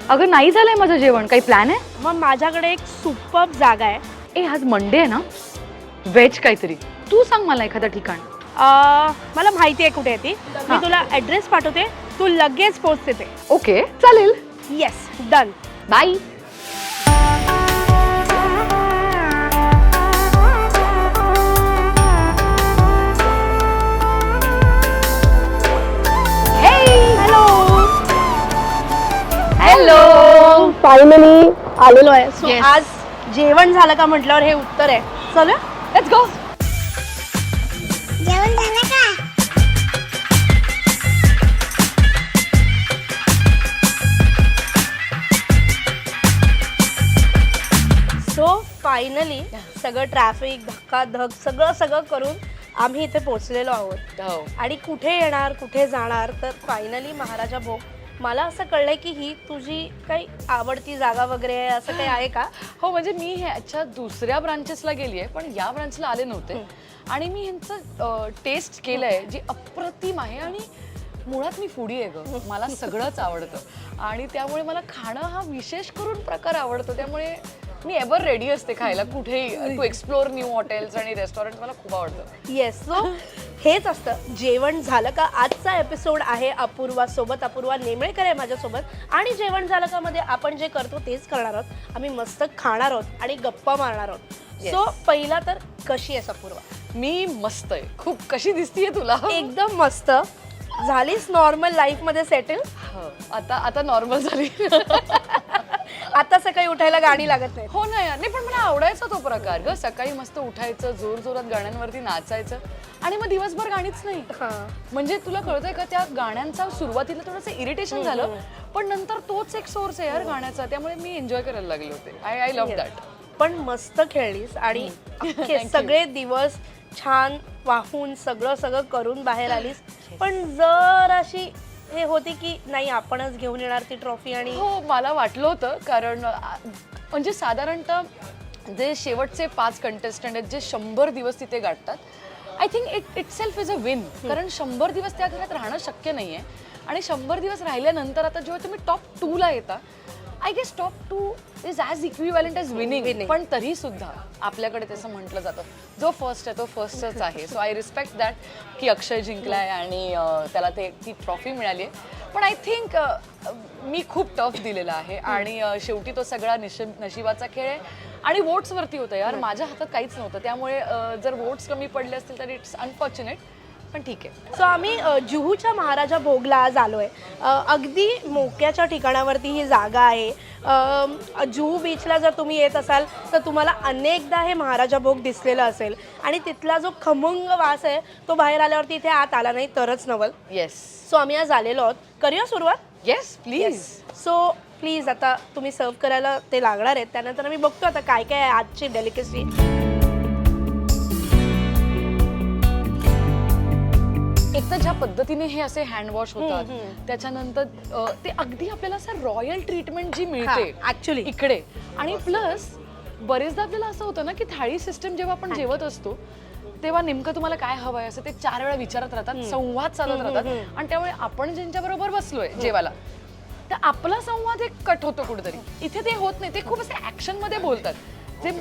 अगं नाही झालंय माझं जेवण, काही प्लॅन आहे? मग माझ्याकडे एक सुपर्ब जागा आहे. ए आज मंडे आहे ना, व्हेज काहीतरी. तू सांग मला एखादं ठिकाण. मला माहिती आहे कुठे आहे ती. मी तुला ॲड्रेस पाठवते, तू लगेच पोचते ते. ओके चालेल. Yes, done. Bye. Hello. Finally आलेलो आहे. So Yes. आज जेवण झालं का म्हटल्यावर हे उत्तर आहे. चल लेट्स गो. जेवण झालं का? सो फायनली सगळं ट्रॅफिक धक्काधक सगळं करून आम्ही इथे पोहोचलेलो आहोत. आणि कुठे येणार कुठे जाणार, तर फायनली महाराजा भोग. मला असं कळलंय की ही तुझी काही आवडती जागा वगैरे आहे, असं काही आहे का? हो, म्हणजे मी ह्याच्या दुसऱ्या ब्रांचेसला गेली आहे, पण या ब्रांचला आले नव्हते. आणि मी ह्यांचं टेस्ट केलंय जी अप्रतिम आहे. आणि मुळात मी फूडी आहे ग, मला सगळंच आवडतं. आणि त्यामुळे मला खाणं हा विशेष करून प्रकार आवडतो. त्यामुळे मी एव्हर रेडी असते खायला कुठेही, टू एक्सप्लोर न्यू हॉटेल्स आणि रेस्टॉरंट. मला खूप आवडतं. येस. सो हेच असतं जेवण झालं का. आजचा एपिसोड आहे अपूर्वा सोबत. अपूर्वा नेमळेकर आहे माझ्यासोबत. आणि जेवण झालं का मध्ये आपण जे करतो तेच करणार आहोत. आम्ही मस्त खाणार आहोत आणि गप्पा मारणार आहोत. सो पहिला तर कशी आहेस अपूर्वा? मी मस्त आहे खूप. कशी दिसतीये तुला? एकदम मस्त. झालीस नॉर्मल लाईफ मध्ये सेटल? आता नॉर्मल झाली. आता सकाळी उठायला गाणी लागत नाही. हो ना यार, नाही पण मला आवडायचा तो प्रकार ग. सकाळी मस्त उठायचं, जोर जोरात गाण्यांवरती नाचायचं आणि मग दिवसभर गाणीच नाही. म्हणजे तुला कळतंय का, त्या गाण्यांचा सुरुवातीला थोडंसं इरिटेशन झालं, पण नंतर तोच एक सोर्स आहे यार गाण्याचा. त्यामुळे मी एन्जॉय करायला लागले होते. I love that. पण मस्त खेळलीस आणि अख्खे सगळे दिवस छान वाहून सगळं करून बाहेर आलीस. पण जर अशी हे होती की नाही आपणच घेऊन येणार ती ट्रॉफी. आणि हो, मला वाटलं होतं, कारण म्हणजे साधारणतः जे शेवटचे 5 कंटेस्टंट आहेत जे 100 दिवस तिथे गाठतात, I think itself is a win. कारण 100 दिवस त्या घरात राहणं शक्य नाहीये. आणि 100 दिवस राहिल्यानंतर आता जेव्हा तुम्ही टॉप 2 ला येता, I guess top 2 is as equivalent as winning. पण तरी सुद्धा आपल्याकडे तसं म्हटलं जातं, जो फर्स्ट आहे तो फर्स्टच आहे. सो आय रिस्पेक्ट दॅट की अक्षय जिंकलाय आणि त्याला ती ट्रॉफी मिळाली आहे. पण आय थिंक मी खूप टफ दिलेला आहे. आणि शेवटी तो सगळा नशिबाचा खेळ आहे. आणि वोट्सवरती होतं यार, माझ्या हातात काहीच नव्हतं. त्यामुळे जर वोट्स कमी पडले असतील तर इट्स अनफॉर्च्युनेट, पण ठीक आहे. सो आम्ही जुहूच्या महाराजा भोगला आज आलो आहे. अगदी मोक्याच्या ठिकाणावरती ही जागा आहे. जुहू बीचला जर तुम्ही येत असाल तर तुम्हाला अनेकदा हे महाराजा भोग दिसलेलं असेल. आणि तिथला जो खमंग वास आहे तो बाहेर आल्यावरती इथे आत आला नाही तरच नवल. येस. सो आम्ही आज आलेलो आहोत. करूया सुरुवात? Yes please. सो प्लीज आता तुम्ही सर्व करायला ते लागणार आहेत. त्यानंतर आम्ही बघतो आता काय काय आहे आजची डेलिकेसी. एक तर ज्या पद्धतीने हे असे हँड वॉश होतात, त्याच्यानंतर ते अगदी आपल्याला असं रॉयल ट्रीटमेंट जी मिळते ऍक्च्युली इकडे. आणि प्लस बरेचदा आपल्याला असं होतं ना की थाळी सिस्टम जेव्हा आपण जेवत असतो तेव्हा नेमकं तुम्हाला काय हवंय असं ते 4 वेळा विचारत राहतात, संवाद चालत राहतात. आणि त्यामुळे आपण ज्यांच्या बरोबर बसलोय जेवायला, तर आपला संवाद एक कट होतो कुठेतरी. इथे ते होत नाही. ते खूप असे ऍक्शन मध्ये बोलतात ते.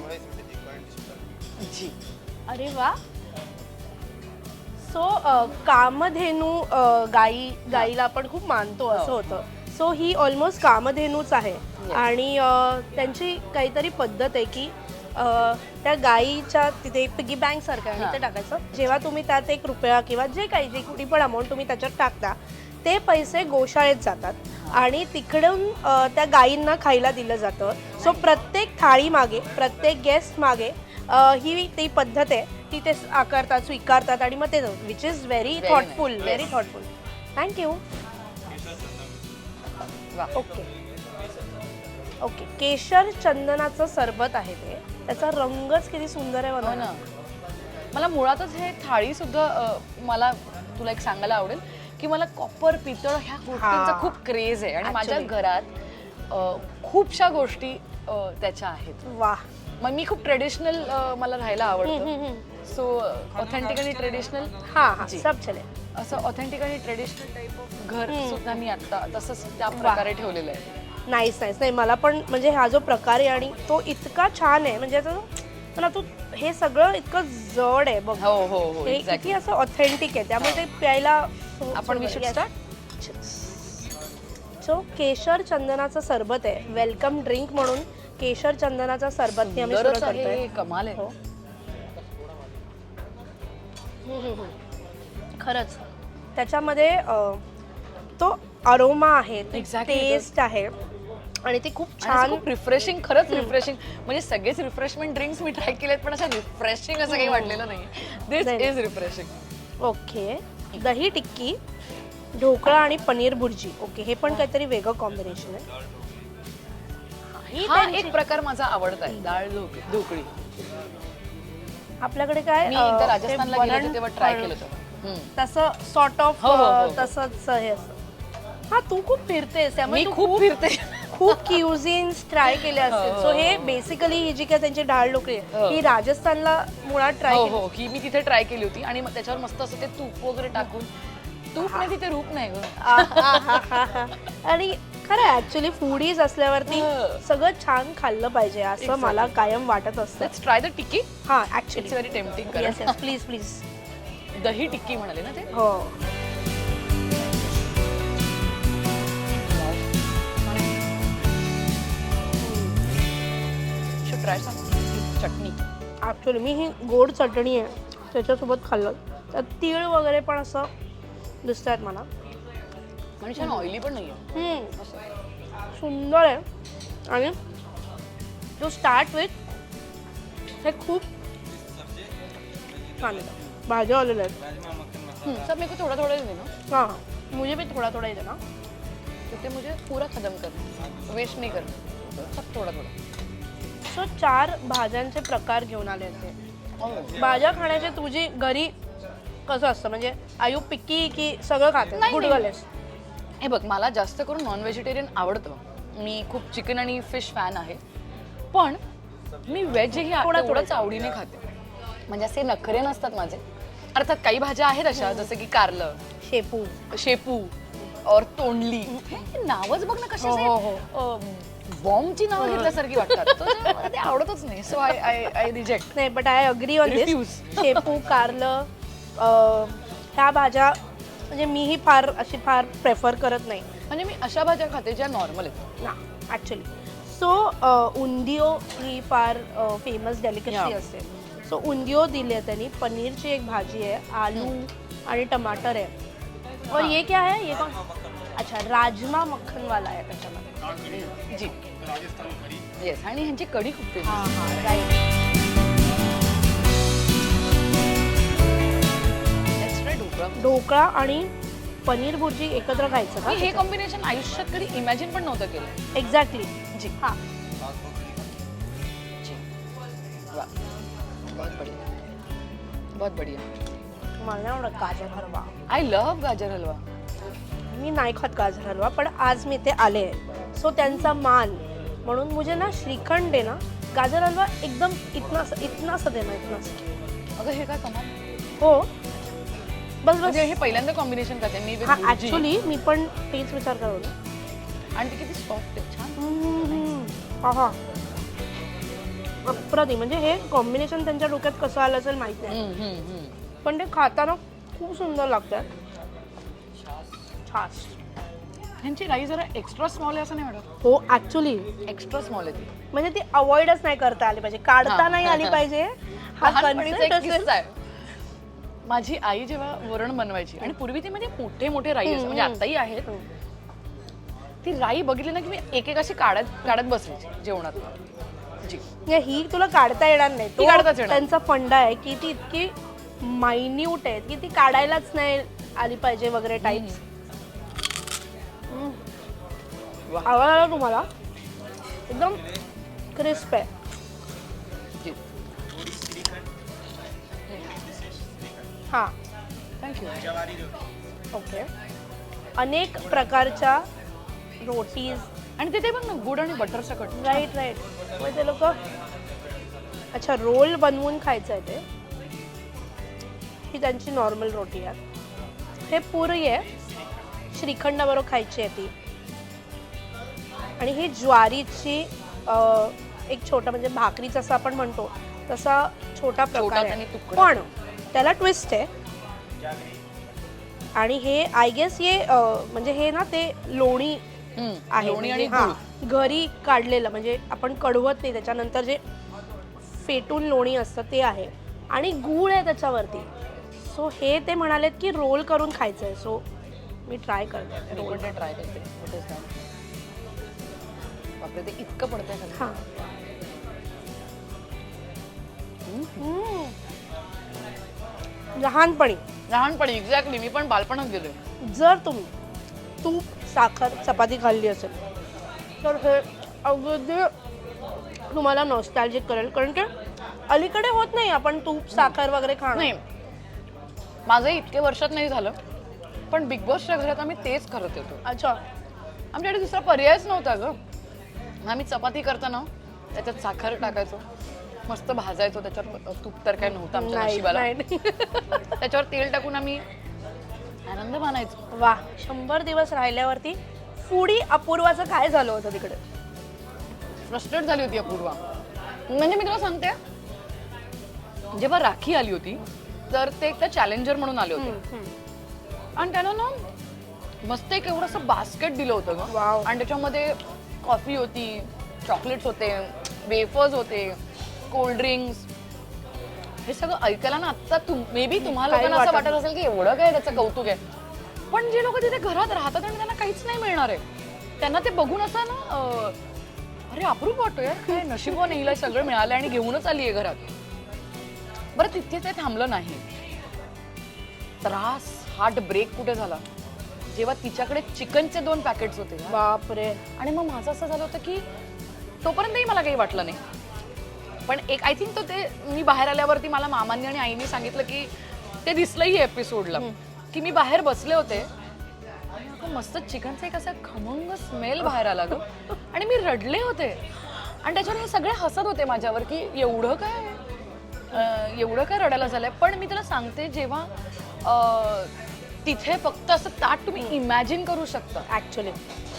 जी. अरे वा. सो कामधेनू गाईला आपण खूप मानतो असं होतं. सो ही ऑलमोस्ट कामधेनूच आहे. आणि त्यांची काहीतरी पद्धत आहे की त्या गाईच्या तिथे पिगी बँक सारखं आहे ते टाकायचं. जेव्हा तुम्ही त्यात 1 रुपया किंवा जे काही जे कुठली पण अमाऊंट तुम्ही त्याच्यात टाकता ते पैसे गोशाळेत जातात आणि तिकडून त्या गायींना खायला दिलं जातं. सो प्रत्येक थाळी मागे, प्रत्येक गेस्ट मागे ही ती पद्धत आहे ती ते आकारतात, स्वीकारतात आणि मग ते which is very thoughtful. Very thoughtful. Thank you. Okay. केशर चंदनाचं सरबत आहे ते. त्याचा रंगच किती सुंदर आहे ना. मला मुळातच हे थाळी सुद्धा मला तुला एक सांगायला आवडेल की मला कॉपर, पितळ ह्या गोष्टींचा खूप क्रेज आहे. आणि माझ्या घरात खूपशा गोष्टी त्याच्या आहेत. वाह. मग मी खूप ट्रेडिशनल मला राहायला आवडतं. सो ऑथेंटिक आणि ट्रेडिशनल. हां सब चले. असं ऑथेंटिक आणि ट्रेडिशनल टाईप ऑफ घर सुद्धा मी आता तसंच त्या प्रकारे ठेवलेलं आहे. Nice nice. नाही मला पण म्हणजे हा जो प्रकार आहे आणि तो इतका छान आहे म्हणजे मला तू हे सगळं इतकं जड आहे बघ. हो हो हो हे किती असं ऑथेंटिक आहे त्यामुळे ते प्यायला आपण वी शुड स्टार्ट. सो केशर चंदनाचं सरबत आहे. वेलकम ड्रिंक म्हणून केशर चंदनाचा सरबत आम्ही सुरू करतोय. कमाल आहे. हो. खरंच त्याच्यामध्ये तो अरोमा आहे, Exactly. टेस्ट आहे आणि ती खूप छान छान. खूप रिफ्रेशिंग, खरंच रिफ्रेशिंग. म्हणजे सगळेच रिफ्रेशमेंट ड्रिंक्स मी ट्राय केलेत पण असं रिफ्रेशिंग असं काही वाटलेलं नाही. दिस नाही. Is refreshing. ओके. दही टिक्की, ढोकळा आणि पनीर भुर्जी. ओके, हे पण काहीतरी वेगळं कॉम्बिनेशन आहे. ही हा त्यांची- एक प्रकार माझा आवडता आहे, डाळ ढोकळी. आपल्याकडे काय मी एकदा ते राजस्थानला गेले होते वरण- तेव्हा ट्राय केलं होतं. तसं सॉर्ट ऑफ हो, हो, हो. तसंच हे असतं. हा तू खूप फिरतेस त्यामुळे मी तू खूप फिरते. खूप क्युझिन्स ट्राय केले असतील. हो, सो हो, हे हो. बेसिकली ही जी काय त्यांची डाळ ढोकळी आहे हो. ही राजस्थानला मुळात ट्राय हो केली. हो ही मी तिथे ट्राय केली होती आणि मग त्याच्यावर मस्त असं ते तूप वगैरे टाकून. तूप नाही तिथे रूप नाही ग. आहाहाहा. आणि खरं ऍक्च्युली फूडीज असल्यावरती हो. सगळं छान खाल्लं पाहिजे असं Exactly. मला कायम वाटत असतं. Let's try the tikki. हा it's actually very tempting. Yes yes please please. दही टिक्की म्हणाले ना ते. हो. Should try some chutney. Actually मी ही गोड चटणी आहे त्याच्यासोबत खाल्लं. त्यात तीळ वगैरे पण असं दिसत आहेत मला. आणि छान ऑइली पण नाहीये. सुंदर आहे आणि टू स्टार्ट विथ हे खूप छान आहे. भाज्या आलेल्या आहेत. सब मेरे को थोड़ा थोड़ा ही देना. हाँ मुझे भी थोड़ा थोड़ा ही देना. क्योंकि मुझे पूरा खत्म करना, वेस्ट नहीं करना, सब थोड़ा थोड़ा. सो 4 भाज्यांचे प्रकार घेऊन आले होते. भाज्या खाण्याचे तुझी घरी कसं असतं म्हणजे आयु पिक्की की सगळं खाते नाही, गुड नाही. गर्ल आहेस? हे बघ मला जास्त करून नॉन व्हेजिटेरियन आवडतं. मी खूप चिकन आणि फिश फॅन आहे. पण मी व्हेजही तेवढंच आवडीने खाते. म्हणजे असे नखरे नसतात माझे. अर्थात काही भाज्या आहेत अशा जसं की कारलं, शेपू. शेपू और तोंडली. हे नावच बघ ना कसे हो. बॉम्बची नावं घेतल्यासारखी वाटतात. तर मला ते आवडतच नाही. So I reject. नाही but I agree on this. Refuse. शेपू कारलं ह्या भाज्या म्हणजे मीही फार प्रेफर करत नाही म्हणजे मी अशा भाज्या खाते ज्या नॉर्मल आहेत ना ॲक्च्युली. सो उंदियो ही फार फेमस डेलिकेसी Yeah. असते. सो उंदियो दिली आहे त्यांनी. पनीरची एक भाजी आहे, आलू आणि टमाटर आहे. और ये क्या है ये कौन? अच्छा राजमा मक्खन वाला आहे त्याच्यामध्ये. जी येस. आणि ह्यांची कढी खूप फेमस. हां हां राईट. ढोकळा आणि पनीर भुर्जी एकत्र खायचं का? मी हे कॉम्बिनेशन आयुष्यात कधी इमॅजिन पण नव्हतं केलं. एक्झॅक्टली. जी हां जी वाह बहुत बढ़िया बहुत बढ़िया. मला नाही आवडत गाजर हलवा. आय लव्ह गाजर हलवा. मी नाही खात गाजर हलवा पण आज मी इथे आले आहे सो त्यांचा मान म्हणून मुझे ना श्रीखंड आहे ना गाजर हलवा एकदम इतना सा देना इतना सा. अगं हे काय कमाल. हो बस बस. म्हणजे हे पहिल्यांदा कॉम्बिनेशन करते मी with हा भुर्जी. ऍक्च्युली मी पण तेच विचार करत होते. आणि ते किती सॉफ्ट आहे छान. हा अप्रतिम. म्हणजे हे कॉम्बिनेशन त्यांच्या डोक्यात कसं आलं असेल माहिती नाही पण ते खाताना खूप सुंदर लागतं. छास. ह्यांची राई जरा एक्स्ट्रा स्मॉल आहे असं नाही वाटत. हो ऍक्च्युली एक्स्ट्रा स्मॉल आहे ती. म्हणजे ती अवॉइडच नाही करता आली पाहिजे, काढता नाही आली पाहिजे. हा लहानपणीचा एक कन्सेप्ट किस्सा आहे. माझी आई जेव्हा वरण बनवायची आणि पूर्वी ती म्हणजे मोठे मोठे राई असे म्हणजे आताही आहेत. ती राई बघितली ना की मी एक एक अशी काढत बसायची जेवणात. जी ही तुला काढता येणार नाही. ती काढताच येणार. त्यांचा फंडा आहे की ती इतकी मायन्यूट आहे की ती काढायलाच नाही आली पाहिजे वगैरे टाईप्स. आवाज आला तुम्हाला? एकदम क्रिस्प आहे. जी हां थँक्यू. ओके. अनेक प्रकारच्या रोटीज. आणि तिथे बघ ना गुड आणि बटर सकट. Right right. मग ते लोक अच्छा रोल बनवून खायचं आहे ते. ही त्यांची नॉर्मल रोटी आहे. हे पुरी आहे श्रीखंडाबरोबर खायची आहे ती. आणि ही ज्वारीची एक छोटा म्हणजे भाकरीचं असं आपण म्हणतो तसा छोटा प्रकार आणि आहे, तुकडा. पण त्याला ट्विस्ट आहे. आणि हे आय गेस हे म्हणजे हे ना ते लोणी आहे, लोणी आणि म्हणजे हा, घरी काढलेलं, म्हणजे आपण कढवत नाही, त्याच्यानंतर जे फेटून लोणी असतं ते आहे आणि गूळ आहे त्याच्यावरती. सो हे ते म्हणालेत की रोल करून खायचं आहे. सो मी ट्राय करते. मी पण ते ट्राय करते. What is that? बापरे, ते इतकं पडतंय खाली. हां. लहानपणी लहानपणी एक्झॅक्टली मी पण बालपणात गेले. जर तुम्ही तूप साखर चपाती खाल्ली असेल तर हे अगदी तुम्हाला नॉस्टॅल्जिक करेल, कारण की अलीकडे होत नाही आपण तूप साखर वगैरे खाणं. नाही, माझं इतके वर्षात नाही झालं, पण बिग बॉसच्या घरात आम्ही तेच करत येतो. अच्छा. आमच्याकडे दुसरा पर्यायच नव्हता ग. आम्ही चपाती करताना त्याच्यात साखर टाकायचो, मस्त भाजायचो, त्याच्यावर तूप तर काय नव्हतं आमच्या नाही, नशिबाला. नाही. त्याच्यावर तेल टाकून आम्ही आनंद मानायचो. वा, 100 दिवस राहिल्यावरती फुडी अपूर्वाचं काय झालं होतं तिकडे? फ्रस्ट्रेट झाली होती अपूर्वा. म्हणजे मी तुला सांगते, जेव्हा राखी आली होती तर ते एक चॅलेंजर म्हणून आले होते आणि त्यानं ना मस्त एक एवढंसं बास्केट दिलं होतं ग. वाव. आणि त्याच्यामध्ये कॉफी होती, चॉकलेट्स होते, वेफर्स होते, कोल्ड ड्रिंक्स. हे सगळं ऐकायला ना आता मे बी तुम्हाला लोकांना असं वाटत असेल की एवढं काय त्याचं कौतुक आहे, पण जे लोक तिथे घरात राहतात आणि त्यांना काहीच नाही मिळणार आहे, त्यांना ते बघून असं ना अरे अप्रूप वाटतोय, काय नशिबाने हिला सगळं मिळालं आणि घेऊनच आली आहे घरात. बरं तिथे ते थांबलं नाही. त्रास, हार्ट ब्रेक कुठे झाला जेव्हा तिच्याकडे चिकनचे 2 पॅकेट्स होते. बापरे. आणि मग माझं असं झालं होतं की तोपर्यंतही मला काही वाटलं नाही, पण एक आय थिंक तो ते मी बाहेर आल्यावरती मला मामांनी आणि आईनी सांगितलं की ते दिसलंही एपिसोडला की मी बाहेर बसले होते आणि अगं मस्त चिकनचा एक असा खमंग स्मेल बाहेर आला ग आणि मी रडले होते आणि त्याच्यावर हे सगळे हसत होते माझ्यावर की एवढं काय रडायला झालंय. पण मी तुला सांगते, जेव्हा तिथे फक्त असं ताट तुम्ही इमॅजिन करू शकता ऍक्च्युली,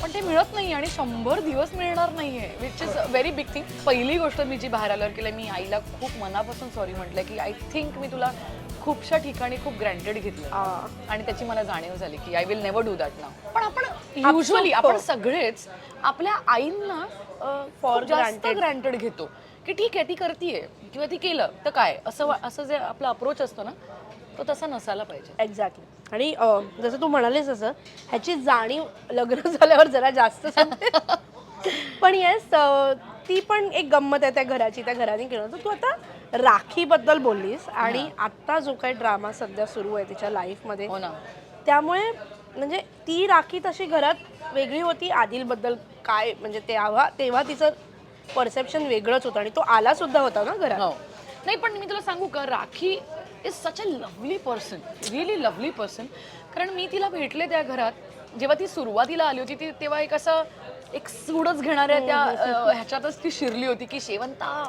पण ते मिळत नाही आणि 100 दिवस मिळणार नाहीये, which is very big thing. पहिली गोष्ट मी जी बाहेर आल्यावर केली, मी आईला खूप मनापासून सॉरी म्हटलं की आय थिंक मी तुला खूपशा ठिकाणी खूप ग्रँटेड घेतलं आणि त्याची मला जाणीव झाली की I will never do that now. पण आपण युजली आपण सगळेच आपल्या आईंना फॉर जास्त ग्रँटेड घेतो की ठीक आहे ती करतीये किंवा ती केलं तर काय, असं जे आपला अप्रोच असतो ना तो तसा नसायला पाहिजे. एक्झॅक्टली. आणि जसं तू म्हणालीस तसं ह्याची जाणीव लग्न झाल्यावर जरा जास्त झाली. पण येस, ती पण एक गंमत आहे त्या घराची, त्या घराने केलं. तर तू आता राखीबद्दल बोललीस आणि आता जो काही ड्रामा सध्या सुरू आहे तिच्या लाईफमध्ये, हो ना, त्यामुळे म्हणजे ती राखी तशी घरात वेगळी होती. आदिलबद्दल काय म्हणजे तेव्हा तिचं परसेप्शन वेगळंच होतं आणि तो आला सुद्धा होता ना घरात. हो. नाही, पण मी तुला सांगू का, rakhi is such a lovely person, really lovely person. कारण मी तिला भेटले त्या घरात जेव्हा ती सुरुवातीला आली होती तेव्हा एक असं एक सूडच घेणाऱ्या त्या ह्याच्यातच ती शिरली होती की शेवंता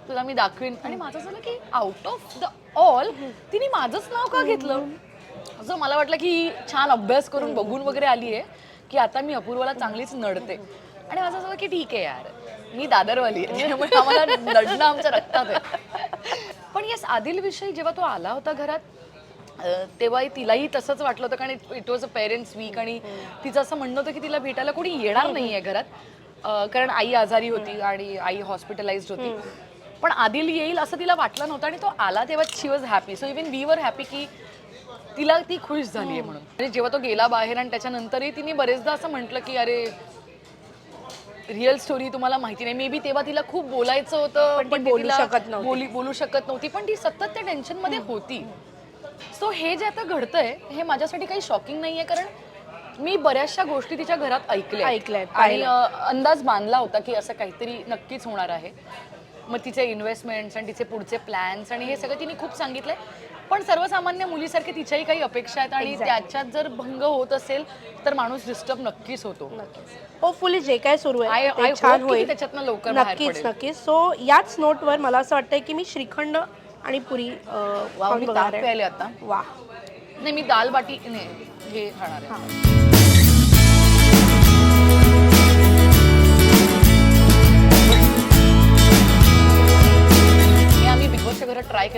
तुला मी दाखवीन. आणि माझं झालं की आउट ऑफ द ऑल तिने माझंच नाव का घेतलं. असं मला वाटलं की छान अभ्यास करून बघून वगैरे आली आहे की आता मी अपूर्वाला चांगलीच नडते. आणि माझं असं की ठीक आहे यार, मी दादरवाली आहे त्यामुळे आम्हाला लढणं आमच्या रक्तात आहे. पण येस, आदिलविषयी जेव्हा तो आला होता घरात तेव्हा तिलाही तसंच वाटलं होतं, कारण it was a parents week आणि तिचं असं म्हणणं होतं की तिला भेटायला कोणी येणार नाही आहे घरात, कारण आई आजारी होती आणि आई हॉस्पिटलाइज्ड होती. पण आदिल येईल असं तिला वाटलं नव्हतं आणि तो आला तेव्हा she was happy. So even we were happy की तिला ती खुश झाली आहे म्हणून. आणि जेव्हा तो गेला बाहेर आणि त्याच्यानंतरही तिने बरेचदा असं म्हटलं की अरे रिअल स्टोरी तुम्हाला माहिती नाही. मे बी तेव्हा तिला खूप बोलायचं होतं पण बोलू शकत नव्हती, पण ती सतत त्या टेन्शन मध्ये होती. सो हे जे आता घडतंय हे माझ्यासाठी काही शॉकिंग नाहीये, कारण मी बऱ्याचशा गोष्टी तिच्या घरात ऐकल्यात आणि अंदाज बांधला होता की असं काहीतरी नक्कीच होणार आहे. मग तिचे इन्व्हेस्टमेंट्स आणि तिचे पुढचे प्लॅन्स आणि हे सगळं तिने खूप सांगितलंय. पण सर्वसामान्य मुलीसारखे तिच्याही काही अपेक्षा आहेत आणि त्याच्यात जर भंग होत असेल तर माणूस डिस्टर्ब नक्कीच होतो. होपफुली जे काय सुरू आहे ते छान होईल त्याच्यातनं लवकर. नक्कीच. सो याच नोटवर मला असं वाटतंय की मी श्रीखंड आणि पुरी प्यायले आता. वा, नाही मी दाल बाटी हे खाणार आहे.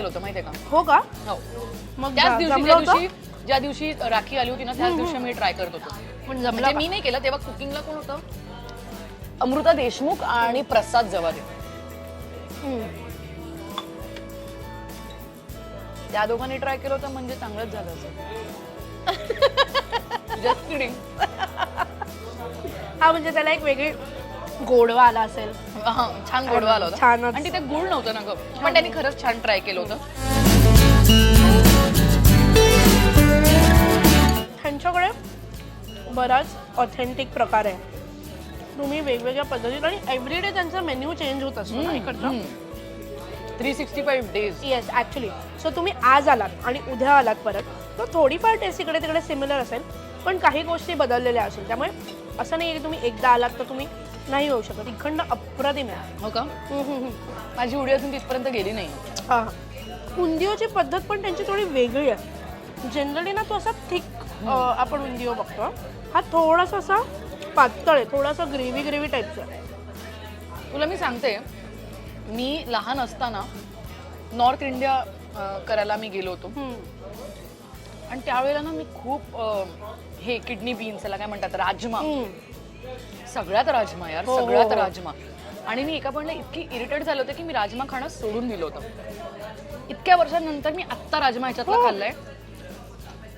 केलं होतं माहितीये का? हो का? हो. मग त्याच दिवशी जमलं होतं? ज्या दिवशी राखी आली होती ना त्याच दिवशी मी ट्राय करत होतो. पण जमलं म्हणजे का? मी नाही केलं तेव्हा कुकिंगला कोण होतं? अमृता देशमुख आणि प्रसाद जवादे. हम्म. त्या दोघांनी ट्राय केलं होतं म्हणजे चांगलंच झालं असं. Just kidding. हा म्हणजे त्याला एक वेगळी गोडवा आला असेल. छान गोडवा आला होता. छानच. आणि तिथे गुळ नव्हतं ना ग. पण त्यांनी खरंच छान ट्राय केलं होतं. त्यांच्याकडे बराच ऑथेंटिक प्रकार आहे. तुम्ही वेगवेगळ्या पद्धतीत आणि एव्हरीडे त्यांचा मेन्यू चेंज होत असतो ना इकडचा. 365 डेज. Yes actually. सो तुम्ही आज आलात आणि उद्या आलात परत तर थोडीफार टेस्ट इकडे तिकडे सिमिलर असेल पण काही गोष्टी बदललेल्या असेल. त्यामुळे असं नाही की तुम्ही एकदा आलात तर तुम्ही नाही होऊ शकत. इकडनं अप्रतिम आहे. हो का? माझी उडी अजून तिथपर्यंत गेली नाही. हां उंदियोची पद्धत पण त्यांची थोडी वेगळी आहे. जनरली ना तो असा थिक आपण उंदियो बघतो. हा थोडासा असा पातळ आहे, थोडासा ग्रेव्ही टाईपचा आहे. तुला मी सांगते, मी लहान असताना नॉर्थ इंडिया करायला मी गेलो होतो आणि त्यावेळेला ना मी खूप हे किडनी बीन्स याला काय म्हणतात राजमा, सगळ्यात राजमा यार, हो, सगळ्यात हो. राजमा. आणि मी एका पॉईंटला इतकी इरिटेट झालं होतं की मी राजमा खाणं सोडून दिलं होतं. इतक्या वर्षांनंतर मी आत्ता राजमा ह्याच्यातला खाल्लाय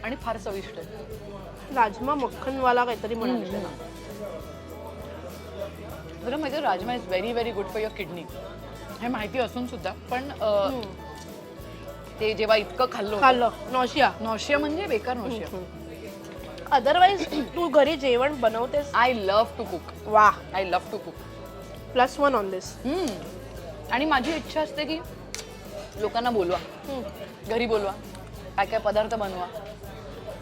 आणि फार चविष्ट आहे. राजमा मक्खनवाला काहीतरी म्हणाले त्याला. तुला माहिती rajma is very very good for your kidney हे माहिती असून सुद्धा पण ते जेव्हा इतकं खाल्लं नॉशिया. नॉशिया म्हणजे बेकार नॉशिया. अदरवाईज तू घरी जेवण बनवतेस? I love to cook. वा, I love to cook. +1 on this. आणि माझी इच्छा असते की लोकांना बोलवा, घरी बोलवा, काय काय पदार्थ बनवा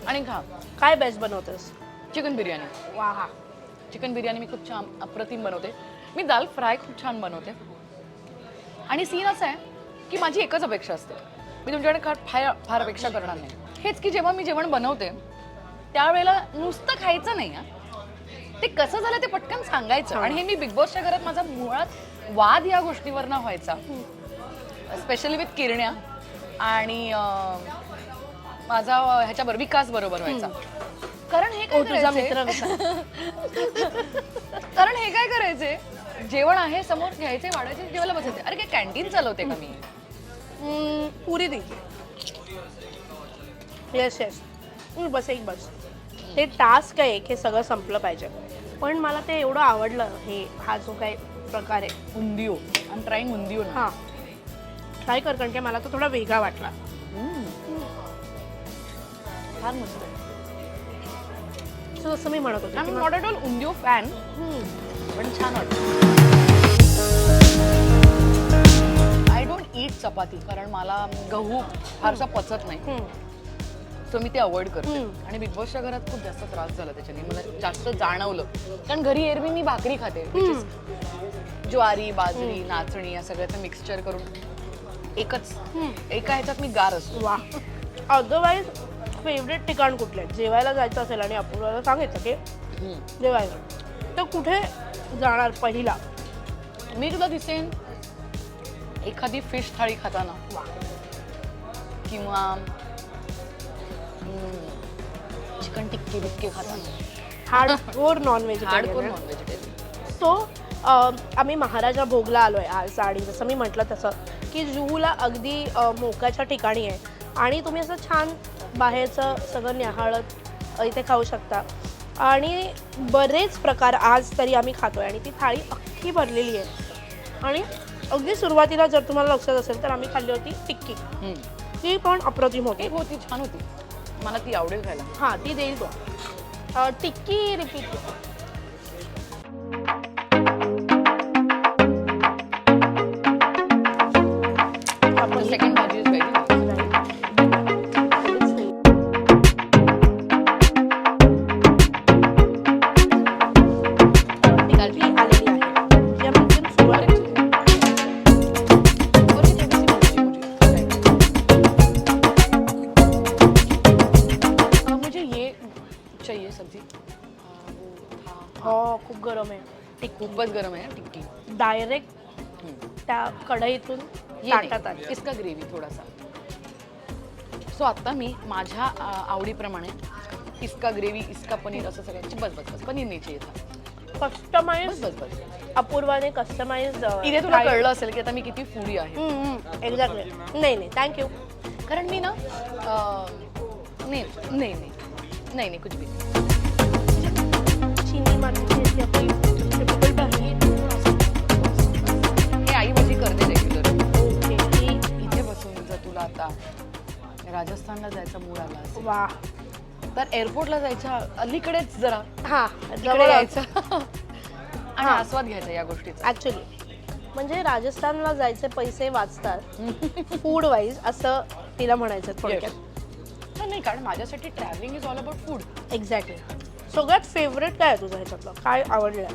आणि खा. काय बेस्ट बनवतेस? चिकन बिर्याणी. वा हा. चिकन बिर्याणी मी खूप छान अप्रतिम बनवते. मी दाल फ्राय खूप छान बनवते. आणि सीन असं आहे की माझी एकच अपेक्षा असते, मी तुमच्याकडे फार अपेक्षा करणार नाही. हेच की जेव्हा मी जेवण बनवते त्यावेळेला नुसतं खायचं नाही, ते कसं झालं ते पटकन सांगायचं. आणि हे मी बिग बॉसच्या घरात माझा मुळात वाद या गोष्टीवर ना व्हायचा, स्पेशली विथ किरण्या आणि माझा ह्याच्याबरोबर विकास बरोबर व्हायचा. कारण हे काय तुझा करायचे कारण हे काय करायचे, जेवण आहे समोर घ्यायचे वाढायचे जेवायला बसायचे. अरे काय कॅन्टीन चालवते का मी? पुरी दी. येस येस बस एक बस. ते टास्क आहे हे सगळं संपलं पाहिजे. पण मला ते एवढं आवडलं हा जो काही प्रकार आहे undhiyo. I am trying undhiyo ना. हां ट्राय कर कारण की मला तो थोडा वेगळा वाटला. फार मस्त आहे. सो जसं मी म्हणत होते I am not at all undhiyo fan, पण छान वाटतं. आय डोंट ईट चपाती कारण मला गहू फारसा पचत नाही, सो मी ते अवॉइड करते. आणि बिग बॉसच्या घरात खूप जास्त त्रास झाला त्याच्याने, मला जास्त जाणवलं. कारण घरी एरवी मी भाकरी खाते, ज्वारी बाजरी नाचणी या सगळ्याचं मिक्सचर करून एका ह्याच्यात मी गार असतो. वा. अदरवाईज फेवरेट ठिकाण कुठलं आहे? जेवायला जायचं असेल आणि अपूर्वाला सांगायचं की जेवायला तर कुठे जाणार पहिला? मी तुला दिसेन एखादी फिश थाळी खाताना किंवा चिकन टिक्की बिक्की खाताना. Hardcore non hardcore vegetarian. Non vegetarian. So आम्ही महाराजा भोगला आलोय आज. आणि जसं मी म्हटलं तसं की जुहूला अगदी मोक्याच्या ठिकाणी आहे आणि तुम्ही असं छान बाहेरचं सगळं न्याहाळत इथे खाऊ शकता. आणि बरेच प्रकार आज तरी आम्ही खातोय आणि ती थाळी अख्खी भरलेली आहे. आणि अगदी सुरुवातीला जर तुम्हाला लक्षात असेल तर आम्ही खाल्ली होती टिक्की. ती पण अप्रतिम होती. होती छान होती, मला ती आवडेल खायला. हां ती देईल तो. टिक्की रिपीट. सेकंड भाजी इज व्हेरी चाहिए सब्जी. खूप गरम आहे. खूपच गरम आहे टिक्की. डायरेक्ट त्या कढईतून ये ताटात नहीं, इसका ग्रेवी थोड़ा सा सो आता मी माझ्या आवडीप्रमाणे इसका ग्रेव्ही इसका पनीर असं सगळ्यांची बस बस बस पनीर नीचे येतात बस कस्टमाइज बस बस अपूर्वाने कस्टमाइज इथे तुला कळलं असेल की आता मी किती फूडी आहे एक्झॅक्टली. नाही नाही थँक्यू. कारण मी ना नाही नाही नाही नाही नाही कुछ भी नाही. चिनी मातीची अशी आपली typical भाजी. हे आई माझी करते रेग्युलर. ओके. इथे बसून जर तुला आता राजस्थानला जायचा मूड आला असेल वा. तर एअरपोर्टला जायच्या अलीकडेच जरा हा इकडे जवळ यायचं आणि आस्वाद घ्यायचा या गोष्टीचा. ऍक्च्युली म्हणजे राजस्थानला जायचे पैसे वाचतात फूड वाईज असं तिला म्हणायचं थोडक्यात. नाही कारण माझ्यासाठी travelling is all about food. Exactly. सगळ्यात फेवरेट काय आहे तुझं ह्याच्यातलं, काय आवडलं?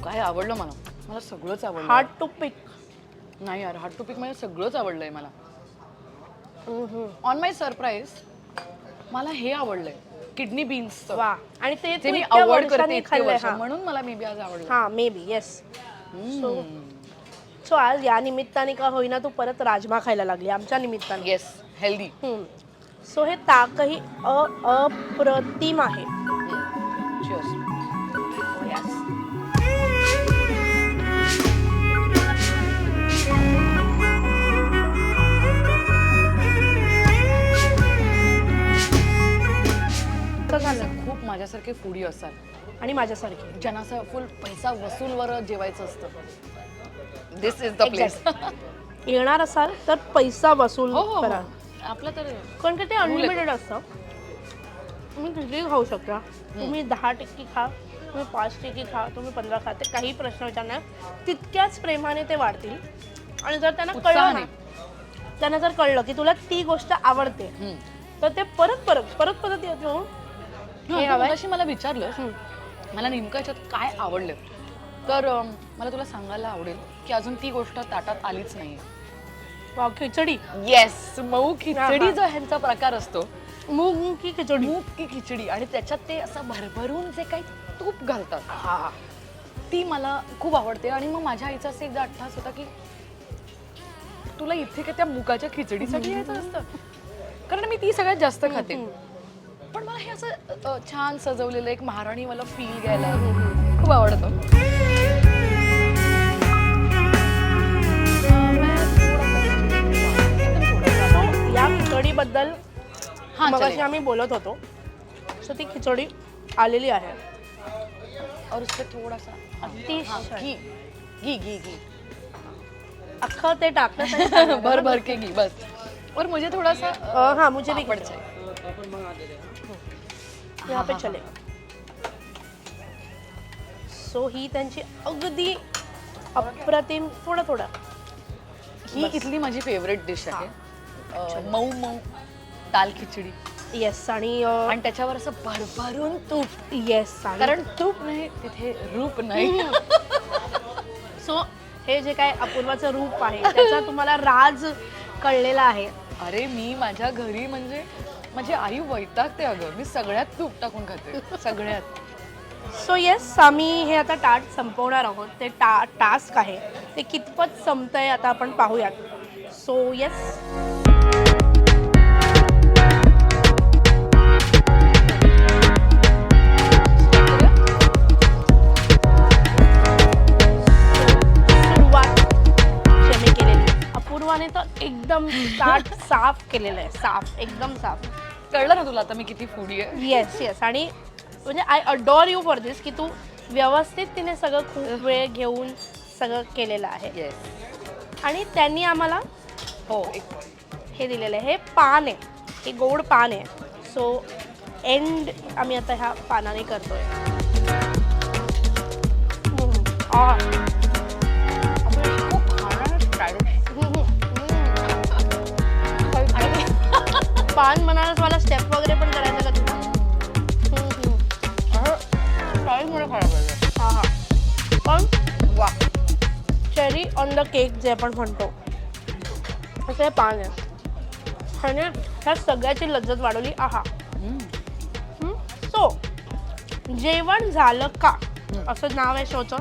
काय आवडलं मला मला सगळंच आवडलं. हार्ड टू पिक. नाही यार हार्ट टू पिक म्हणजे सगळंच आवडलंय मला. ऑन माय सरप्राईज मला हे आवडलंय किडनी बीन्स. वा. आणि ते ते तू मी इतक्या अवॉइड वर्षांनी करते इतके खाल्लंय. वर्ष हा म्हणून मला मे बी आज आवडलं. हा मे बी येस. सो आज या निमित्ताने का होईना तू परत राजमा खायला लागली आमच्या निमित्ताने. Yes healthy. सो हे ताकही अप्रतिम आहे. खूप माझ्यासारखे फूडी असतात आणि माझ्यासारखी ज्यांना असं फुल पैसा वसूलवर जेवायचं असतं. दिस इज द प्लेस. येणार असाल तर पैसा वसूल करा. आपलं तर कारण की ते अनलिमिटेड असतं. तुम्ही किती खाऊ शकता. तुम्ही 10 टिक्की खा, तुम्ही 5 टिक्की खा, तुम्ही 15 खा, ते काही प्रश्न विचारणार. तितक्याच प्रेमाने ते वाढतील. आणि जर त्यांना कळलं ना, त्यांना जर कळलं की तुला ती गोष्ट आवडते तर ते परत परत परत परत येतो. हे हवंय. अशी मला विचारलं मला नेमकं याच्यात काय आवडलं तर मला तुला सांगायला आवडेल की अजून ती गोष्ट ताटात आलीच नाही. वाव. खिचडी. येस मऊ खिचडी जो ह्यांचा प्रकार असतो. मूग की खिचडी. मूग की खिचडी आणि त्याच्यात ते असं भरभरून जे काही तूप घालतात हा ती मला खूप आवडते. आणि मग माझ्या आईचा असं एकदा अट्टास होता की तुला इथे काय त्या मुगाच्या खिचडीसाठी यायचं असतं कारण मी ती सगळ्यात जास्त खाते. पण मला हे असं छान सजवलेलं एक महाराणी मला फील घ्यायला खूप आवडतं. या खिचडीबद्दल हा मगाशी आम्ही बोलत होतो. सो ती खिचडी आलेली आहे. और उससे थोडासा अतिशय घी घी घी घी अख्खं ते टाकलं. भर भर के घी बस. और मुझे थोड़ा सा हाँ मुझे भी पापड़ चाहिए. यहाँ पे चले. सो ही त्यांची अगदी अप्रतिम थोडं थोडं ही इथली माझी फेवरेट डिश आहे. मऊ मऊ दाल खिचडी. येस. आणि त्याच्यावर असं भरभरून तूप. येस. कारण तूप नाही तिथे रूप नाही. सो हे जे काय अपूर्वाचं रूप आहे त्याचा तुम्हाला राज कळलेला आहे. अरे मी माझ्या घरी म्हणजे माझी आई वैतागते अगं. मी सगळ्यात तूप टाकून खाते सगळ्यात. सो येस आम्ही हे आता टाट संपवणार आहोत. ते टास्क आहे ते कितपत संपतंय आता आपण पाहूयात. So yes. अपूर्वाने तर एकदम ताट साफ केलेलं आहे. साफ एकदम साफ. कळलं ना तुला आता मी किती फूडी आहे. Yes yes. आणि म्हणजे आय अडोर यू फॉर दिस की तू व्यवस्थित तिने सगळं खूप वेळ घेऊन सगळं केलेलं आहे. येस. आणि त्यांनी आम्हाला हो हे दिलेलं आहे. हे पान आहे. हे गोड पान आहे. सो एंड आम्ही आता ह्या पानाने करतोय. पान म्हणाल मला स्टेप वगैरे पण करायचं का तुला? हा हा. पण वा चेरी ऑन द केक जे आपण म्हणतो असं हे पान आहे. ह्याने ह्या सगळ्याची लज्जत वाढवली. आहा. सो जेवण झालं का असं नाव आहे शोचं.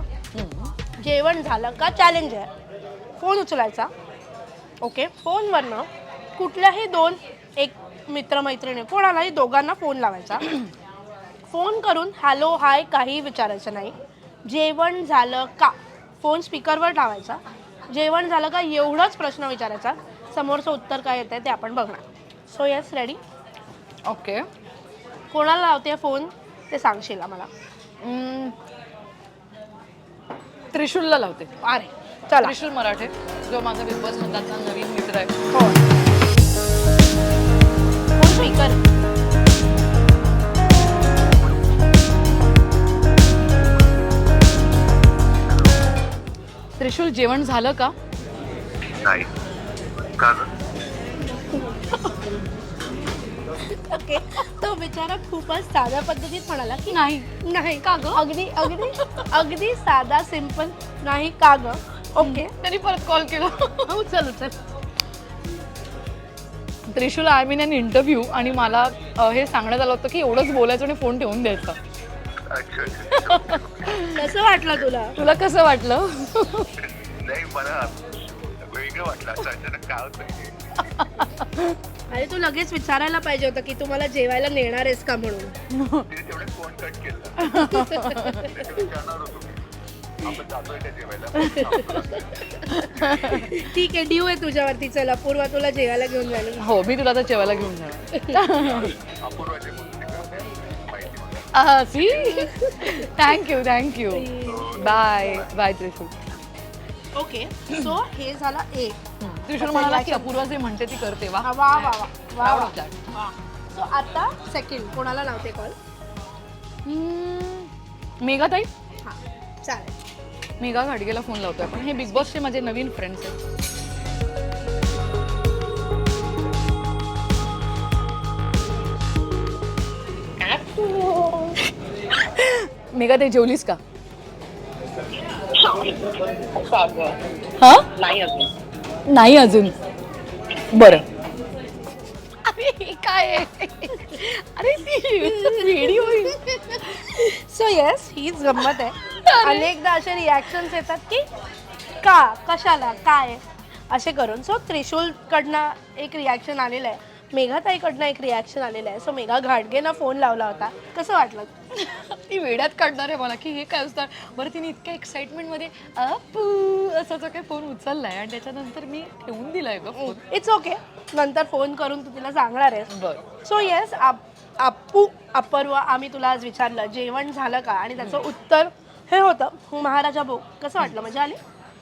जेवण झालं का चॅलेंज आहे. फोन उचलायचा ओके फोनवरनं कुठल्याही दोन एक मित्रमैत्रिणी कोणालाही दोघांना फोन लावायचा फोन करून हॅलो हाय काही विचारायचं नाही जेवण झालं का फोन स्पीकरवर लावायचा जेवण झालं का एवढाच प्रश्न विचारायचा समोरचं उत्तर काय येतं ते आपण बघणार सो येस रेडी ओके. कोणाला लावते फोन ते सांगशील आम्हाला त्रिशूलला लावते. अरे चला त्रिशूल मराठे जो माझा बिग बॉस मधला नवीन मित्र आहे. हो फोन स्पीकर त्रिशूल जेवण झालं का? नाही का ग? ओके तो बिचारा खूपच साध्या पद्धतीत म्हणाला की नाही. नाही का ग अगदी अगदी अगदी साधा सिंपल नाही का ग ओके त्यांनी परत कॉल केला. उचल उचल त्रिशूल आय मीन एन इंटरव्ह्यू आणि मला हे सांगण्यात आलं होतं की एवढंच बोलायचं आणि फोन ठेवून द्यायचा. अच्छा अच्छा. कसं वाटलं तुला तुला कसं वाटलं? नाही मला वेगळं वाटलं असं अचानक काय होतं अरे तू लगेच विचारायला पाहिजे होतं की तू मला जेवायला नेणार आहेस का म्हणून तिने तेवढे फोन कट केला विचारणार होतो मी. आपण जातोय का जेवायला ठीक आहे ड्यू आहे तुझ्यावरती चला पूर्वा तुला जेवायला घेऊन जायला हो मी तुला आता जेवायला घेऊन जाणार. अपूर्वाचे बोलते का माहिती मला. थँक्यू बाय बाय त्रिशूल. ओके सो हे झाला एक त्रिशूल म्हणाला की अपूर्वा जे म्हणते ती करते. वा वा वा वा वा Proud वा of that. वा सो आता सेकंड कोणाला लावते कॉल मेघाताई हां चालेल मेघा घाडगेला फोन लावतोय पण हे बिग बॉसचे माझे नवीन फ्रेंड्स आहेत. मेघा ते जेवलीस का? हा नाही अजून. बरं अरे काय आहे? अरे ती वेडी होईल. सो येस हीच गंमत आहे अनेकदा असे रिॲक्शन्स येतात की का कशाला काय असे करून सो त्रिशूलकडनं एक रिॲक्शन आलेलं आहे मेघाताईकडनं एक रिॲक्शन आलेलं आहे सो मेघा घाटगेनं फोन लावला होता कसं वाटलं ती वेड्यात काढणार आहे मला की हे काय असतं. बरं तिने इतक्या एक्साइटमेंटमध्ये अपू असा जो काही फोन उचललाय आणि त्याच्यानंतर मी ठेवून दिलाय ग फोन. इट्स ओके नंतर फोन करून तू तिला सांगणार आहेस बरं सो येस अप्पू अपर्वा आम्ही तुला आज विचारलं जेवण झालं का आणि त्याचं उत्तर हे होतं महाराजा भाऊ कसं वाटलं मजा आली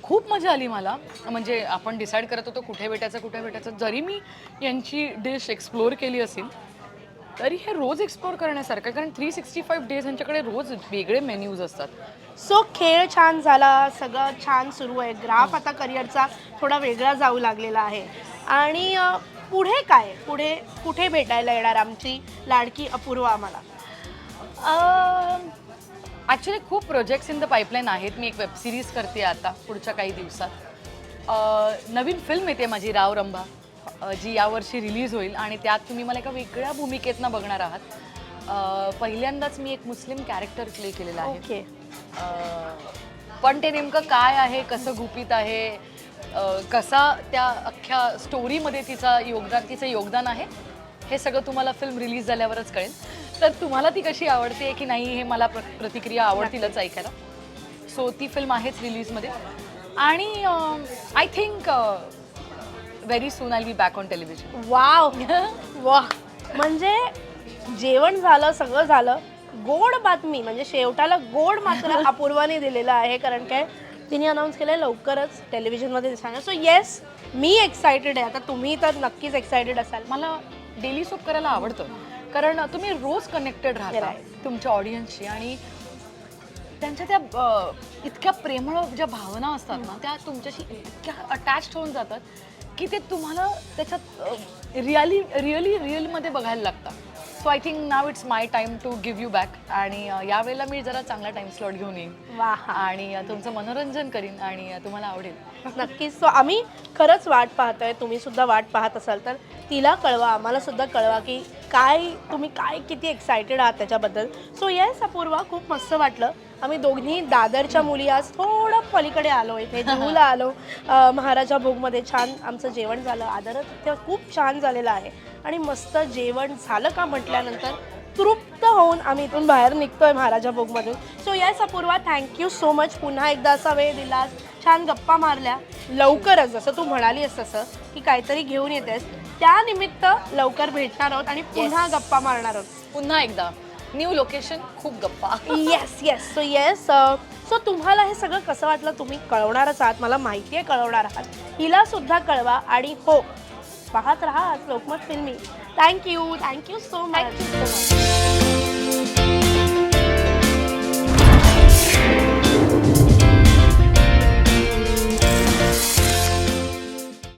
खूप मजा आली मला. म्हणजे आपण डिसाईड करत होतो कुठे भेटायचं जरी मी यांची डिश एक्सप्लोअर केली असेल तरी हे रोज एक्सप्लोअर करण्यासारखं कारण 365 डेज यांच्याकडे रोज वेगळे मेन्यूज असतात. सो खेळ छान झाला सगळं छान सुरू आहे ग्राफ आता करिअरचा थोडा वेगळा जाऊ लागलेला आहे आणि पुढे काय पुढे कुठे भेटायला येणार आमची लाडकी अपूर्वा आम्हाला ॲक्च्युली खूप प्रोजेक्ट्स इन द पाईपलाईन आहेत. मी एक वेब सिरीज करते आता पुढच्या काही दिवसात. नवीन फिल्म येते माझी राव रंभा जी यावर्षी रिलीज होईल आणि त्यात तुम्ही मला एका वेगळ्या भूमिकेतनं बघणार आहात. पहिल्यांदाच मी एक मुस्लिम कॅरेक्टर प्ले केलेलं आहे. ओके पण ते नेमकं काय आहे कसं गुपित आहे कसा त्या अख्ख्या स्टोरीमध्ये तिचं योगदान आहे हे सगळं तुम्हाला फिल्म रिलीज झाल्यावरच कळेल. तर तुम्हाला ती कशी आवडते की नाही हे मला प्रतिक्रिया आवडतीलच ऐकायला. सो ती फिल्म आहेच रिलीजमध्ये आणि I think very soon I B back on television. Wow वा म्हणजे जेवण झालं सगळं झालं गोड बातमी म्हणजे शेवटाला गोड मात्र अपूर्वाने दिलेलं आहे कारण काय तिने अनाऊन्स केलं आहे लवकरच टेलिव्हिजनमध्ये दिसणार. सो येस मी एक्सायटेड आहे आता तुम्ही तर नक्कीच एक्सायटेड असाल. मला डेली सोप करायला आवडतं कारण तुम्ही रोज कनेक्टेड राहता तुमच्या ऑडियन्सशी आणि त्यांच्या त्या इतक्या प्रेमळ ज्या भावना असतात ना त्या तुमच्याशी इतक्या अटॅच्ड होऊन जातात की ते तुम्हाला त्याच्यात रिअलमध्ये बघायला लागतं. So I think now it's my time to give you back आणि यावेळेला मी जरा चांगला टाइम स्लॉट घेऊन येईन वा आणि तुमचं मनोरंजन करीन आणि तुम्हाला आवडेल. नक्कीच. सो आम्ही खरंच वाट पाहतोय तुम्ही सुद्धा वाट पाहत असाल तर तिला कळवा आम्हाला सुद्धा कळवा की तुम्ही किती एक्सायटेड आहात त्याच्याबद्दल. सो येस अपूर्वा खूप मस्त वाटलं आम्ही दोघी दादरच्या मुली आज थोडं पलीकडे आलो, इथे जुहूला आलो. महाराजा भोगमध्ये छान आमचं जेवण झालं. आदरातिथ्य खूप छान झालेलं आहे आणि मस्त जेवण झालं का म्हटल्यानंतर तृप्त होऊन आम्ही इथून बाहेर निघतोय महाराजा भोगमधून. So yes Apurva, thank you so much. पुन्हा एकदा असा वेळ दिलास, छान गप्पा मारल्या. लवकरच जसं तू म्हणालीस तसं की काहीतरी घेऊन येतेस, त्यानिमित्त लवकर भेटणार आहोत आणि पुन्हा गप्पा मारणार आहोत. पुन्हा एकदा न्यू लोकेशन, खूप गप्पा. येस सो तुम्हाला हे सगळं कसं वाटलं तुम्ही कळवणारच आहात, मला माहिती आहे कळवणार आहात. हिला सुद्धा कळवा आणि हो, पाहत राहा आज लोकमत फिल्मी. Thank you so much.